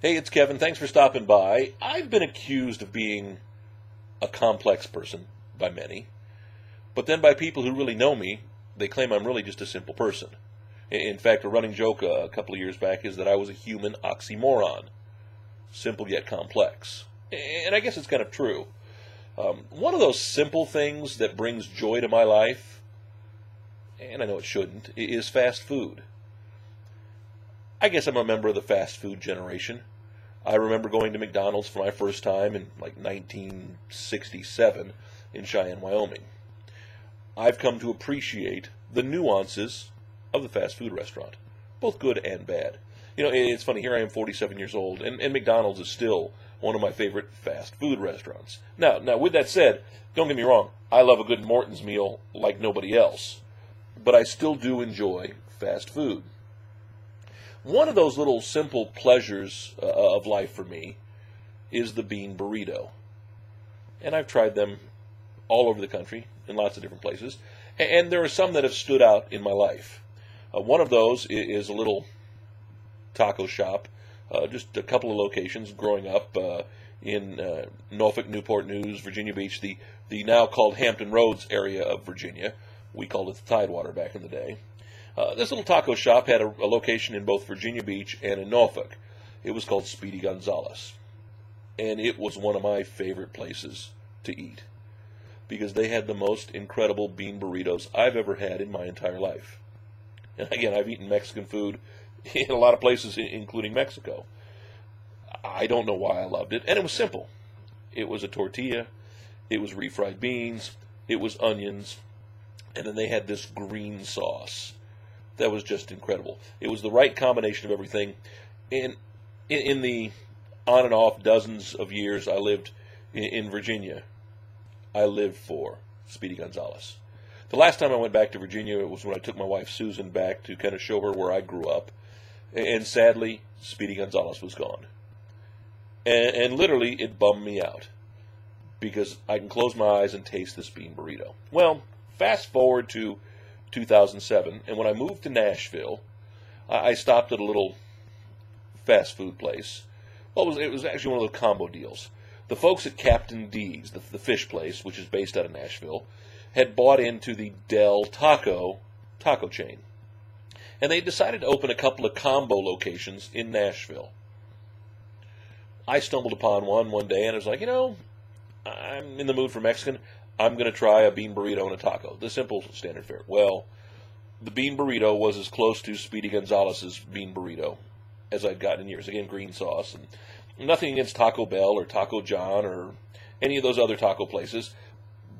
Hey, it's Kevin. Thanks for stopping by. I've been accused of being a complex person by many, but then by people who really know me, they claim I'm really just a simple person. In fact, a running joke a couple of years back is that I was a human oxymoron. Simple yet complex. And I guess it's kind of true. One of those simple things that brings joy to my life, and I know it shouldn't, is fast food. I guess I'm a member of the fast food generation. I remember going to McDonald's for my first time in like 1967 in Cheyenne, Wyoming. I've come to appreciate the nuances of the fast food restaurant, both good and bad. You know, it's funny, here I am 47 years old, and McDonald's is still one of my favorite fast food restaurants. Now, with that said, don't get me wrong, I love a good Morton's meal like nobody else, but I still do enjoy fast food. One of those little simple pleasures of life for me is the bean burrito. And I've tried them all over the country, in lots of different places, and there are some that have stood out in my life. One of those is a little taco shop, just a couple of locations growing up in Norfolk, Newport News, Virginia Beach, the now called Hampton Roads area of Virginia. We called it the Tidewater back in the day. This little taco shop had a location in both Virginia Beach and in Norfolk. It was called Speedy Gonzales. And it was one of my favorite places to eat, because they had the most incredible bean burritos I've ever had in my entire life. And again, I've eaten Mexican food in a lot of places, including Mexico. I don't know why I loved it, and it was simple. It was a tortilla, it was refried beans, it was onions, and then they had this green sauce that was just incredible. It was the right combination of everything. And in the on and off dozens of years I lived in Virginia, I lived for Speedy Gonzales. The last time I went back to Virginia, it was when I took my wife Susan back to kind of show her where I grew up. And sadly, Speedy Gonzales was gone. And literally, it bummed me out, because I can close my eyes and taste this bean burrito. Well, fast forward to 2007, and when I moved to Nashville, I stopped at a little fast food place. Well, it was actually one of those combo deals. The folks at Captain D's, the fish place, which is based out of Nashville, had bought into the Del Taco chain. And they decided to open a couple of combo locations in Nashville. I stumbled upon one day, and I was like, I'm in the mood for Mexican. I'm going to try a bean burrito and a taco, the simple standard fare. Well, the bean burrito was as close to Speedy Gonzales' bean burrito as I'd gotten in years. Again, green sauce, and nothing against Taco Bell or Taco John or any of those other taco places,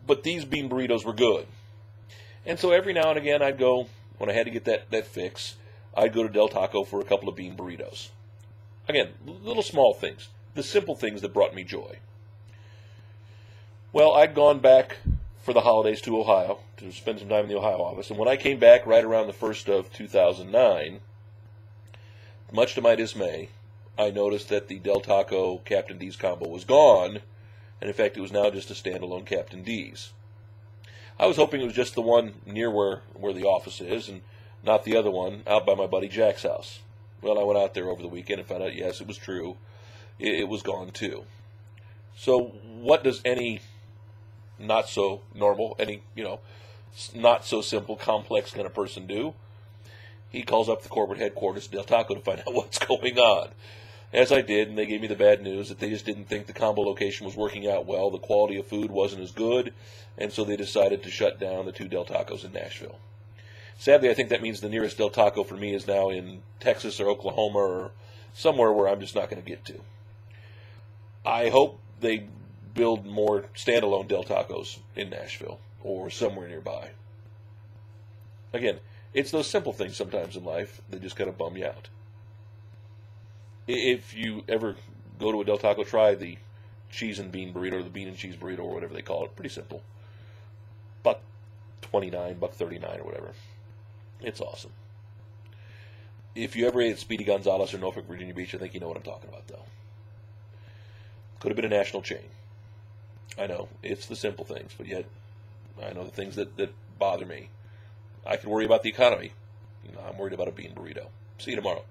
but these bean burritos were good. And so every now and again I'd go, when I had to get that fix, I'd go to Del Taco for a couple of bean burritos. Again, little small things, the simple things that brought me joy. Well, I'd gone back for the holidays to Ohio to spend some time in the Ohio office, and when I came back right around the 1st of 2009, much to my dismay, I noticed that the Del Taco Captain D's combo was gone, and in fact it was now just a standalone Captain D's. I was hoping it was just the one near where the office is, and not the other one out by my buddy Jack's house. Well, I went out there over the weekend and found out, yes, it was true. It was gone too. So what does any not so normal, not so simple, complex kind of person do? He calls up the corporate headquarters of Del Taco to find out what's going on. As I did, and they gave me the bad news that they just didn't think the combo location was working out well. The quality of food wasn't as good, and so they decided to shut down the 2 Del Tacos in Nashville. Sadly, I think that means the nearest Del Taco for me is now in Texas or Oklahoma or somewhere where I'm just not going to get to. I hope they build more standalone Del Tacos in Nashville or somewhere nearby. Again, it's those simple things sometimes in life that just kind of bum you out. If you ever go to a Del Taco, try the cheese and bean burrito or the bean and cheese burrito or whatever they call it. Pretty simple. $1.29, $1.39 or whatever. It's awesome. If you ever ate at Speedy Gonzales or Norfolk, Virginia Beach, I think you know what I'm talking about, though. Could have been a national chain. I know, it's the simple things, but yet I know the things that bother me. I can worry about the economy. I'm worried about a bean burrito. See you tomorrow.